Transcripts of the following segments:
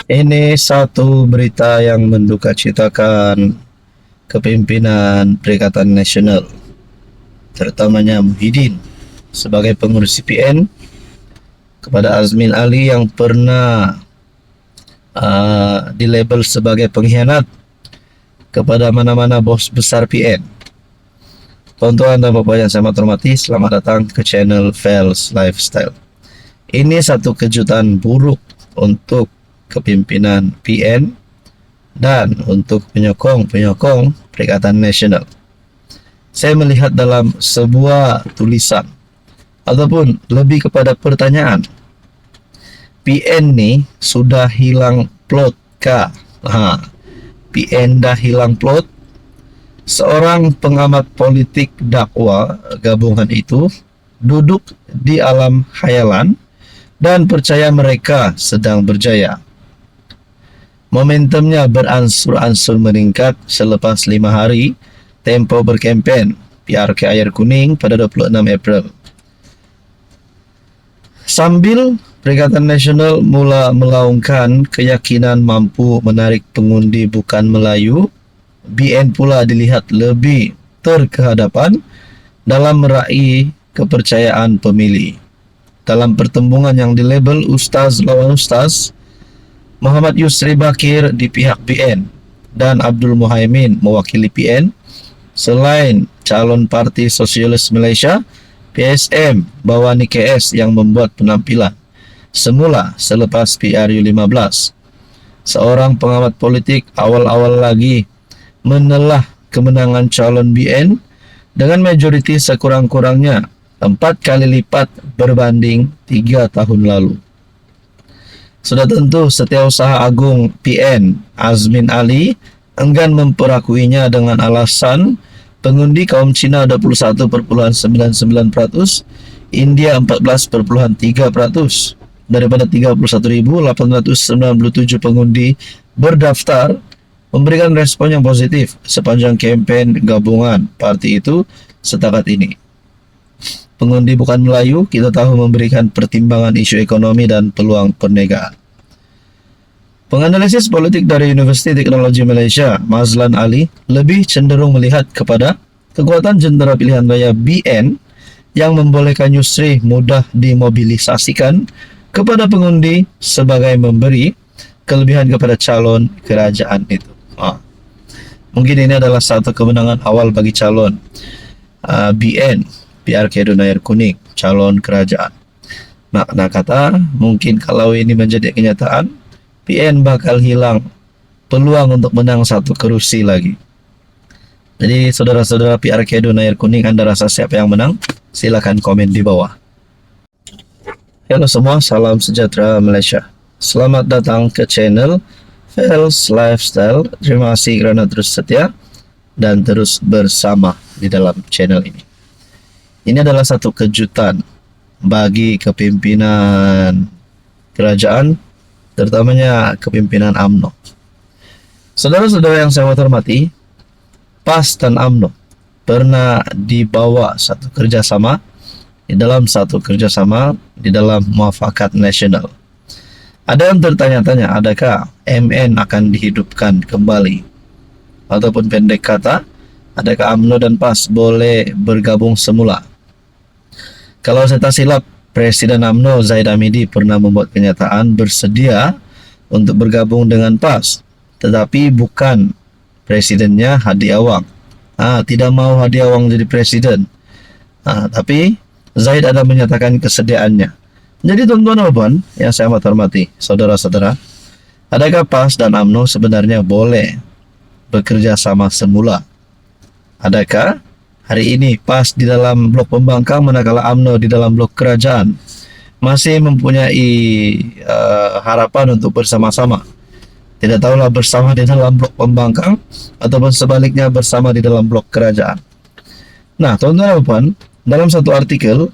Ini satu berita yang mendukacitakan kepimpinan Perikatan Nasional, terutamanya Muhyiddin sebagai pengurus CPN, kepada Azmin Ali yang pernah dilabel sebagai pengkhianat, kepada mana-mana bos besar PN. Tuan-tuan dan bapak yang saya hormati, selamat datang ke channel Fels Lifestyle. Ini satu kejutan buruk untuk kepimpinan PN dan untuk penyokong Perikatan Nasional. Saya melihat dalam sebuah tulisan ataupun lebih kepada pertanyaan, PN ni sudah hilang plot kah? PN dah hilang plot. Seorang pengamat politik dakwah gabungan itu duduk di alam khayalan dan percaya mereka sedang berjaya. Momentumnya beransur-ansur meningkat selepas 5 hari tempo berkempen PRK Air Kuning pada 26 April. Sambil Perikatan Nasional mula melaungkan keyakinan mampu menarik pengundi bukan Melayu, BN pula dilihat lebih terkehadapan dalam meraih kepercayaan pemilih. Dalam pertembungan yang dilabel Ustaz lawan Ustaz, Muhammad Yusri Bakir di pihak BN dan Abdul Muhaimin mewakili PN, selain calon Parti Sosialis Malaysia PSM Bawani KS yang membuat penampilan semula selepas PRU 15. Seorang pengamat politik awal-awal lagi menelah kemenangan calon BN dengan majoriti sekurang-kurangnya 4 kali lipat berbanding 3 tahun lalu. Sudah tentu Setiausaha Agung PN Azmin Ali enggan memperakuinya dengan alasan pengundi kaum Cina 21.99%, India 14.3%. Daripada 31.897 pengundi berdaftar memberikan respon yang positif sepanjang kempen gabungan parti itu setakat ini. Pengundi bukan Melayu kita tahu memberikan pertimbangan isu ekonomi dan peluang perniagaan. Penganalisis politik dari Universiti Teknologi Malaysia, Mazlan Ali, lebih cenderung melihat kepada kekuatan jentera pilihan raya BN yang membolehkan Yusri mudah dimobilisasikan kepada pengundi sebagai memberi kelebihan kepada calon kerajaan itu. Mungkin ini adalah satu kemenangan awal bagi calon BN PRK Air Kuning, calon kerajaan. Makna kata, mungkin kalau ini menjadi kenyataan, PN bakal hilang peluang untuk menang satu kerusi lagi. Jadi saudara-saudara PRK Air Kuning, Anda rasa siapa yang menang? Silakan komen di bawah. Halo semua, salam sejahtera Malaysia. Selamat datang ke channel Fels Lifestyle. Terima kasih kerana terus setia dan terus bersama di dalam channel ini. Ini adalah satu kejutan bagi kepimpinan kerajaan, terutamanya kepimpinan UMNO. Saudara-saudara yang saya hormati, PAS dan UMNO pernah dibawa satu kerjasama di dalam Muafakat Nasional. Ada yang tertanya-tanya, adakah MN akan dihidupkan kembali? Ataupun pendek kata, adakah UMNO dan PAS boleh bergabung semula? Kalau saya tak silap, Presiden UMNO Zaid Hamidi pernah membuat kenyataan bersedia untuk bergabung dengan PAS, tetapi bukan presidennya Hadi Awang. Tidak mau Hadi Awang jadi presiden. Tapi Zaid ada menyatakan kesediaannya. Jadi tuan-tuan dan puan yang saya hormati, saudara-saudara, adakah PAS dan UMNO sebenarnya boleh bekerja sama semula? Adakah hari ini PAS di dalam blok pembangkang manakala UMNO di dalam blok kerajaan masih mempunyai harapan untuk bersama-sama? Tidak tahulah bersama di dalam blok pembangkang ataupun sebaliknya bersama di dalam blok kerajaan. Nah, tuan-tuan dan puan, dalam satu artikel,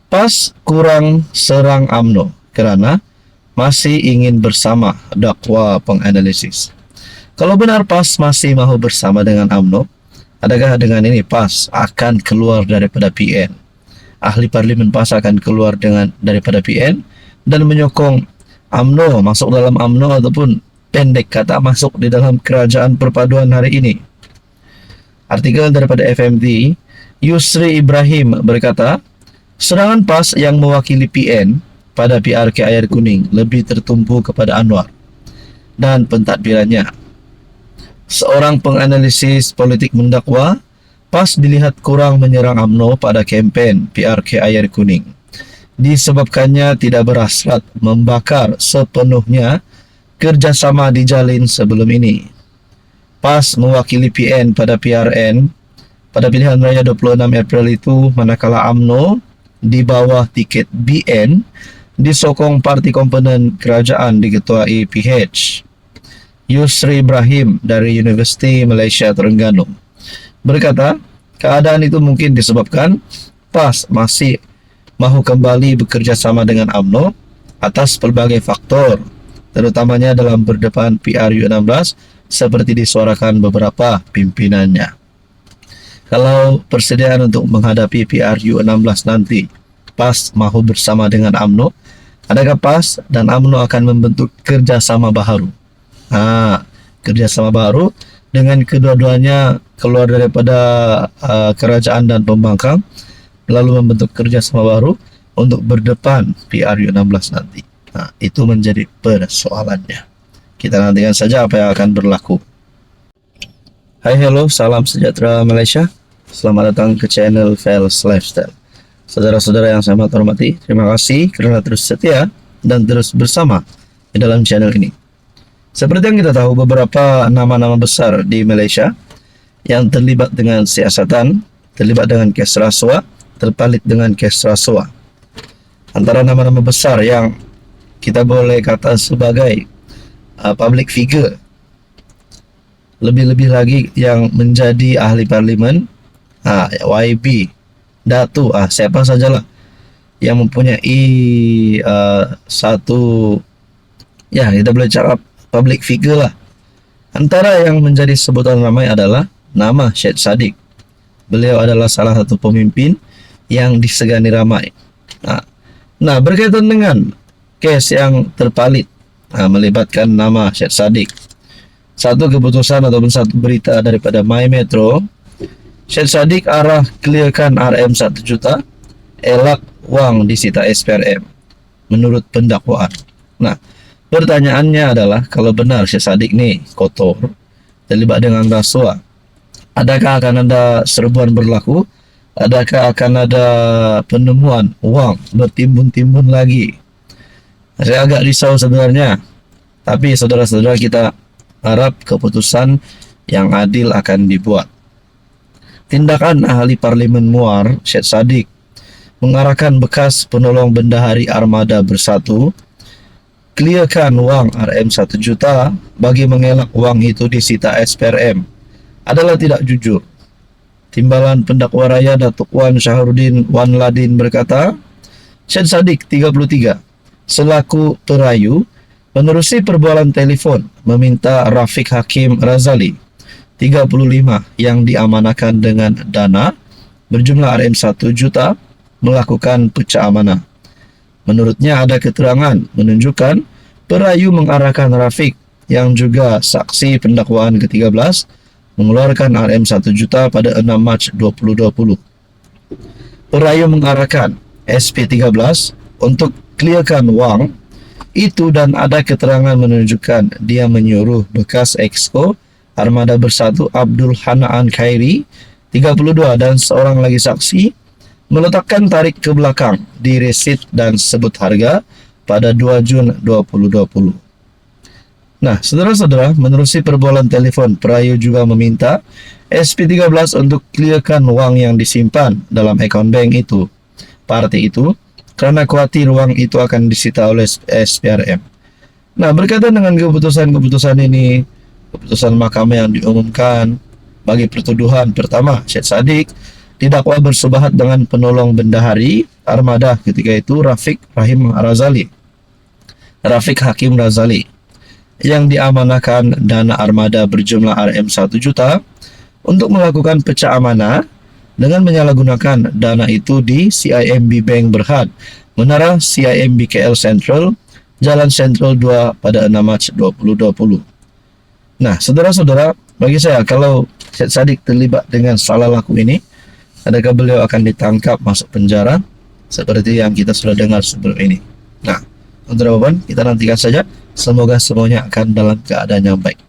PAS kurang serang UMNO kerana masih ingin bersama, dakwa penganalisis. Kalau benar PAS masih mahu bersama dengan UMNO, adakah dengan ini PAS akan keluar daripada PN? Ahli Parlimen PAS akan keluar daripada PN dan menyokong UMNO masuk dalam UMNO ataupun pendek kata masuk di dalam kerajaan perpaduan hari ini. Artikel daripada FMT, Yusri Ibrahim berkata, serangan PAS yang mewakili PN pada PRK Air Kuning lebih tertumpu kepada Anwar dan pentadbirannya. Seorang penganalisis politik mendakwa, PAS dilihat kurang menyerang UMNO pada kempen PRK Air Kuning. Disebabkannya tidak berhasrat membakar sepenuhnya kerjasama dijalin sebelum ini. PAS mewakili PN pada PRN pada pilihan raya 26 April itu, manakala UMNO di bawah tiket BN disokong parti komponen kerajaan diketuai PH. Yusri Ibrahim dari Universiti Malaysia Terengganu berkata, keadaan itu mungkin disebabkan PAS masih mahu kembali bekerjasama dengan UMNO atas pelbagai faktor, terutamanya dalam berdepan PRU16 seperti disuarakan beberapa pimpinannya. Kalau persediaan untuk menghadapi PRU16 nanti PAS mahu bersama dengan UMNO, adakah PAS dan UMNO akan membentuk kerjasama baru? Kerjasama baru dengan kedua-duanya keluar daripada kerajaan dan pembangkang, lalu membentuk kerjasama baru untuk berdepan PRU16 nanti. Itu menjadi persoalannya. Kita nantikan saja apa yang akan berlaku. Hai, hello, salam sejahtera Malaysia. Selamat datang ke channel Fels Lifestyle. Saudara-saudara yang saya hormati, terima kasih kerana terus setia dan terus bersama di dalam channel ini. Seperti yang kita tahu, beberapa nama-nama besar di Malaysia yang terlibat dengan siasatan, terlibat dengan kes rasuah, terpalit dengan kes rasuah. Antara nama-nama besar yang kita boleh kata sebagai public figure, lebih-lebih lagi yang menjadi ahli parlimen, YB, Datu, siapa sajalah yang mempunyai satu, ya kita boleh cakap public figure lah. Antara yang menjadi sebutan ramai adalah nama Syed Saddiq. Beliau adalah salah satu pemimpin yang disegani ramai. Nah, berkaitan dengan kes yang terpalit melibatkan nama Syed Saddiq, satu keputusan ataupun satu berita daripada My Metro, Syed Saddiq arah clearkan RM 1 juta, elak wang disita SPRM menurut pendakwaan. Nah, pertanyaannya adalah, kalau benar Syed Saddiq ni kotor, terlibat dengan rasuah, adakah akan ada serbuan berlaku? Adakah akan ada penemuan wang bertimbun-timbun lagi? Saya agak risau sebenarnya. Tapi saudara-saudara, kita harap keputusan yang adil akan dibuat. Tindakan ahli parlimen Muar, Syed Saddiq, mengarahkan bekas penolong bendahari Armada Bersatu clearkan wang RM 1 juta bagi mengelak wang itu disita SPRM adalah tidak jujur. Timbalan Pendakwa Raya Datuk Wan Syahrudin Wan Ladin berkata, Syed Saddiq 33 selaku perayu menerusi perbualan telefon meminta Rafiq Hakim Razali 35 yang diamanahkan dengan dana berjumlah RM 1 juta melakukan pecah amanah. Menurutnya ada keterangan menunjukkan perayu mengarahkan Rafiq yang juga saksi pendakwaan ke-13 mengeluarkan RM 1 juta pada 6 Mac 2020. Perayu mengarahkan SP13 untuk clearkan wang itu dan ada keterangan menunjukkan dia menyuruh bekas Exco Armada Bersatu Abdul Hanaan Khairi 32 dan seorang lagi saksi meletakkan tarik ke belakang di resit dan sebut harga pada 2 Jun 2020. Nah, saudara-saudara, menerusi perbualan telefon, perayu juga meminta SP13 untuk clearkan wang yang disimpan dalam akaun bank itu, parti itu, kerana khawatir wang itu akan disita oleh SPRM. Nah, berkaitan dengan keputusan ini, keputusan mahkamah yang diumumkan bagi pertuduhan pertama, Syed Saddiq didakwa bersebahat dengan penolong bendahari Armada ketika itu Rafiq Hakim Razali yang diamanahkan dana Armada berjumlah RM 1 juta untuk melakukan pecah amanah dengan menyalahgunakan dana itu di CIMB Bank Berhad, Menara CIMB KL Central Jalan Sentral 2 pada 6 Mac 2020. Nah, saudara-saudara, bagi saya kalau Syed Saddiq terlibat dengan salah laku ini, adakah beliau akan ditangkap masuk penjara seperti yang kita sudah dengar sebelum ini? Nah, untuk jawaban kita nantikan saja. Semoga semuanya akan dalam keadaan yang baik.